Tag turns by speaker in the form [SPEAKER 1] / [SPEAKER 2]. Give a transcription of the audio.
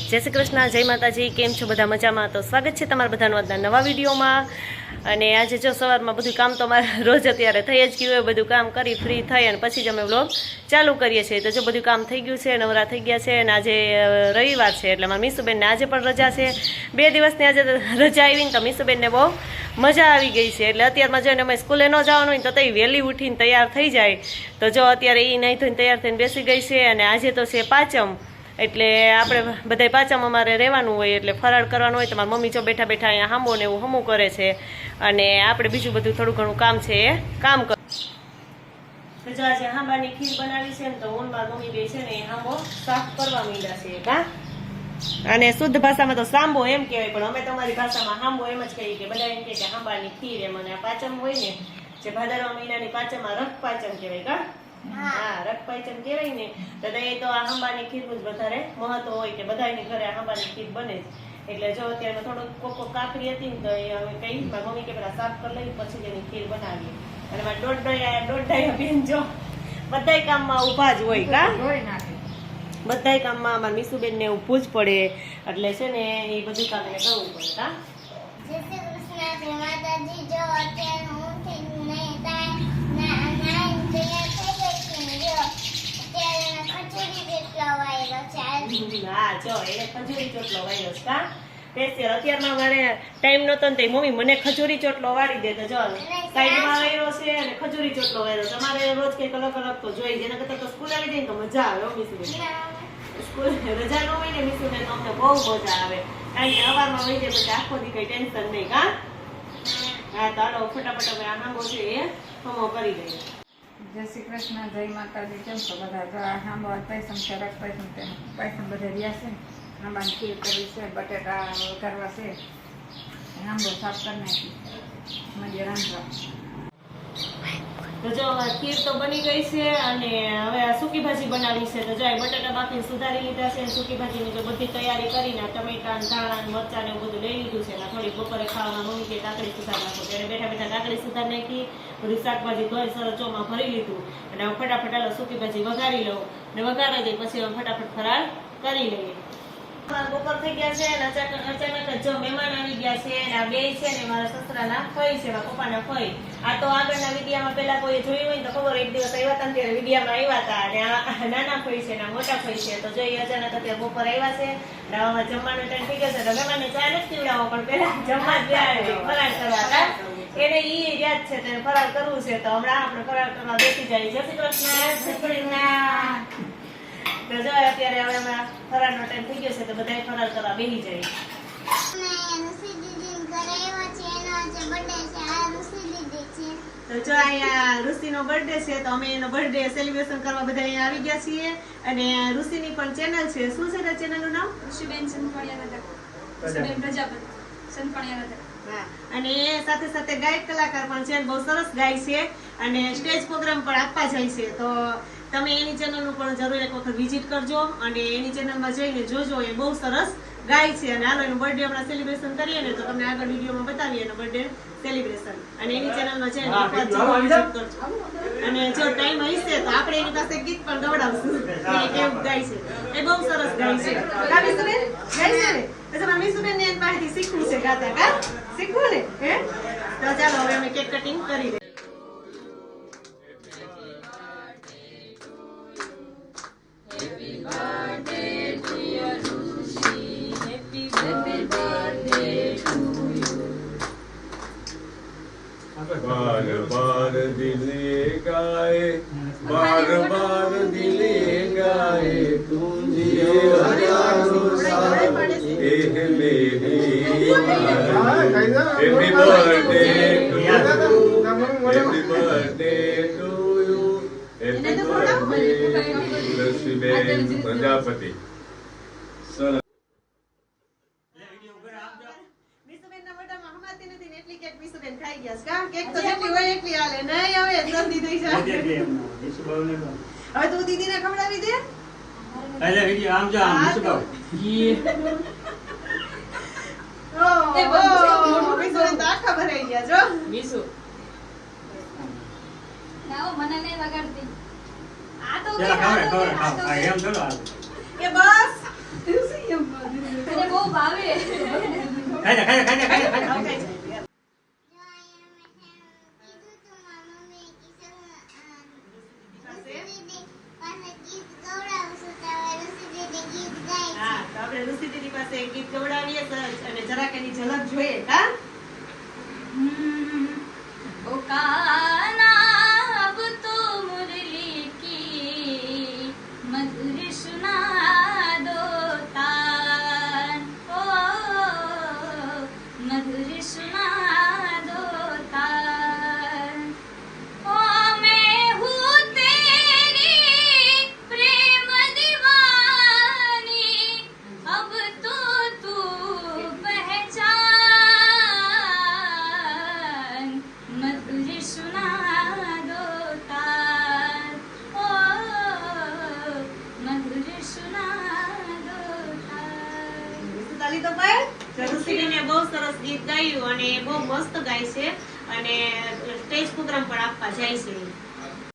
[SPEAKER 1] જય શ્રી કૃષ્ણ, જય માતાજી. કેમ છો બધા? મજામાં? તો સ્વાગત છે તમારા બધાનું આજના નવા વિડીયોમાં. અને આજે જો સવારમાં બધું કામ તો અમારે રોજ અત્યારે થઈ જ ગયું હોય. બધું કામ કરી ફ્રી થઈ અને પછી જ અમે વ્લોગ ચાલુ કરીએ છીએ. તો જો બધું કામ થઈ ગયું છે, નવરા થઈ ગયા છે. અને આજે રવિવાર છે એટલે મારા મીસુબેનને આજે પણ રજા છે. 2 દિવસની આજે રજા આવી ને તો મીસુબેનને બહુ મજા આવી ગઈ છે. એટલે અત્યારમાં જોઈને અમે સ્કૂલે ન જવાનું હોય તો તઈ વહેલી ઉઠીને તૈયાર થઈ જાય. તો જો અત્યારે એ નહીં થઈને તૈયાર થઈને બેસી ગઈ છે. અને આજે તો છે પાંચમ, એટલે આપણે બધાય પાંચમ અમારે રહેવાનું હોય એટલે ફરાળ કરવાનું હોય. તો મારી મમ્મી જો બેઠા બેઠા અહીંયા હાંબો ને એવું હમું કરે છે. અને આપણે બીજું બધું થોડું ઘણું કામ છે એ કામ કર. તો જો આજે હાંબાની ખીર બનાવી છે ને તો હું મારી મમ્મી બે છે ને એ હાંબો સાફ કરવા માંડ્યા છે. હા, અને શુદ્ધ ભાષામાં તો સાંબો એમ કહેવાય, પણ અમે તમારી ભાષામાં હાંબો એમ જ કહીએ કે બધા એમ કે હાંબાની ખીર એમ. અને આ પાંચમ હોય ને જે ભાદરવા મહિનાની પાંચમમાં રખ પાંચમ કહેવાય. કા હા, રખ પાંચમ કહેવાય ને તો આ હાંબાની ખીરનું જ વધારે મહત્વ હોય કે બધાની ઘરે હાંબાની ખીર બને જ. એટલે જો અત્યારે થોડુંક કોકો કાકરી હતી ને તો એ અમે કઈ મારી મમ્મી કે પેલા સાફ કરી લઈ પછી એની ખીર બનાવીએ. અને મારા દોઢ બેન જો બધાય કામમાં ઊભા જ હોય. કા બધાય કામમાં અમારા મીસુબેન ને ઊભું જ પડે એટલે છે ને એ બધું કામ એને કરવું પડે. કા
[SPEAKER 2] જય શ્રી કૃષ્ણ, જય માતાજી. જો અત્યારે હું ખીચડી જેટલો વાયરો છે.
[SPEAKER 1] હા, જો એને ખજૂરી ચોટલો વાળ્યો છે. કા સ્પેશિયલ અત્યારમાં મારે ટાઈમ નતો ને મમ્મી મને ખજૂરી ચોટલો વાળી દે. તો જો સાઈડમાં વાળ્યો છે અને ખજૂરી ચોટલો વાળ્યો. તમારે રોજ કંઈક અલગ અલગ તો જોઈ. જેના કરતા તો સ્કૂલ આવી જાય તો મજા આવે. મીસુબેન સ્કૂલ રજા ન હોય ને મીસુબેન તો અમને બહુ મજા આવે. કારણ કે સવારમાં વહી જાય પછી આખો દી કઈ ટેન્શન નહીં. કા હા, તો હાલો ફટાફટ અમે આ હાંબો છે એ હમો કરી દઈએ.
[SPEAKER 3] જય શ્રી કૃષ્ણ, જય માતાજી. કેમ છો બધા? જો આ હાંબા પાયસમ છે, રખ પાયસમ બધા રહ્યા છે. હાંબાની ખીર કરી છે, બટેટા વઘારવા છે, હાંબો સાફ કરી નાખી મને રાંધવા.
[SPEAKER 1] તો જો ખીર તો બની ગઈ છે અને હવે આ સૂકી ભાજી બનાવી છે. તો જો બટાટા બાફીને સુધારી લીધા છે. સૂકી ભાજીની જો બધી તૈયારી કરીને ટમેટા ધાણા મરચાં ને એવું બધું લઈ લીધું છે. થોડી બપોરે ખાવામાં મમ્મી કે કાકડી સુધાર નાખો ત્યારે બેઠા બેઠા કાકડી સુધાર નાખી. બધી શાકભાજી ધોઈ સરસ ચોમાં ભરી લીધું અને હવે ફટાફટ હાલો સૂકી ભાજી વઘારી લઉં ને વઘારાઈ જાય પછી હવે ફટાફટ ફરાળ કરી લઈએ. બપોર થઈ ગયા છે અને અચાનક જો મહેમાન આવી ગયા છે. અને આ બે છે ને મારા સસરાના ફઈ છે, મારા પપ્પાના ફઈ. આ તો આગળના વિડીયામાં પેલા કોઈ જોયું હોય તો ખબર, એક દિવસ આવ્યા હતા ત્યારે વિડીયામાં આવ્યા હતા. અને આ નાના ફઈ છે ને મોટા ફઈ છે. તો જોઈએ અચાનક અત્યારે બપોર આવ્યા છે અને હવે જમવાનો ટાઈમ થઈ ગયો છે. તો મહેમાનને ચા નથી પીવડાવો પણ પેલા જમવા જ ફરાળ કરવા એને ઈ યાદ છે તેને ફરાળ કરવું છે. તો હમણાં આપણે ફરાળ કરવા બેસી જાય. જય શ્રી કૃષ્ણ. તો જો અત્યારે હવે હમણાં ફરાળનો ટાઈમ થઈ ગયો છે તો બધા ફરાળ કરવા બેસી જાય. તો જો અહીંયા ઋષિનો બર્થડે છે તો અમે એનો બર્થડે સેલિબ્રેશન કરવા બધા અહીંયા આવી ગયા છીએ. અને ઋષિની પણ ચેનલ છે. શું છે ચેનલનું નામ?
[SPEAKER 4] ઋષિબેન સંપણિયા ઋષિબેન પ્રજાપતિ સંપણિયા.
[SPEAKER 1] હા, અને સાથે સાથે ગાયક કલાકાર પણ છે. બહુ સરસ ગાય છે અને સ્ટેજ પ્રોગ્રામ પણ આપવા જાય છે. તો તમે એની ચેનલનું પણ જરૂર એક વખત વિઝિટ કરજો અને એની ચેનલમાં જઈને જોજો. એ બહુ સરસ ગાય છે. અને હાલો એનું બર્થડે હમણાં સેલિબ્રેશન કરીએ ને તો તમને આગળ વિડીયોમાં બતાવીએ એનો બર્થડે સેલિબ્રેશન. અને એની ચેનલમાં જઈને એક વખત જરૂર વિઝિટ કરજો. અને જો ટાઈમ હશે તો આપણે એની પાસે ગીત પણ ગવડાવશું. એ કેવું ગાય છે, એ બહુ સરસ ગાય છે. કા મીસુબેન ગાય છે ને? પછી મારા મીસુબેન ને એની પાસેથી શીખવું છે ગાતા. કા શીખવું ને? હે તો ચાલો હવે અમે કેક કટિંગ કરી દઈએ.
[SPEAKER 5] बार बार दिले गाए, बार बार दिले गाए, तुझे हजारों साल पहले happy birthday to you, happy birthday to you, happy birthday Rishiben Prajapati.
[SPEAKER 1] Cake તો જેટલી હોય એટલી હાલે. નહીં હવે જલ્દી થઈ જાય. હવે તું દીદીને ખવડાવી દે.
[SPEAKER 6] અરે વિડિયો આમ જો આમ મિસુ બાવ
[SPEAKER 1] મિસુ તો આખા ભરાઈ ગયા જો. મિસુ
[SPEAKER 4] લાવો મને નહીં વગાડતી. આ તો
[SPEAKER 6] ચલા ખબર ખબર ખાવ આ એમ ચલો
[SPEAKER 1] એ બસ
[SPEAKER 4] તુસી એમ બોલ. બહુ ભાવે
[SPEAKER 6] ખાઈ જા, ખાઈ જા, ખાઈ જા, ખાઈ જા, ખાઈ જા.
[SPEAKER 1] ખાઈ જાય.
[SPEAKER 2] જો અહીંયા મેં કીધું તું મારા મમ્મીએ કીધું રુચિ પાસે ગીત ગવડાવશું તો હવે રુચિ દીદી ગીત ગાય છે.
[SPEAKER 1] હા, તો આપણે ઋષિ દીદી પાસે એક ગીત ગવડાવીએ અને જરાક એની ઝલક જોઈએ. હા,
[SPEAKER 4] ओ काना अब तो मुरली की मधुर सुना दो तान ओ मधुर सुना दो तान ओ मैं हूँ तेरी प्रेम दीवानी अब तो तू पहचान मधुर सुना दो तान ओ मधुर सुना दो तान
[SPEAKER 1] તાલી તો પાય. ઋષિને બહુ સરસ ગીત ગાયું અને બહુ મસ્ત ગાય છે અને સ્ટેજ પ્રોગ્રામ પણ આપવા જાય છે.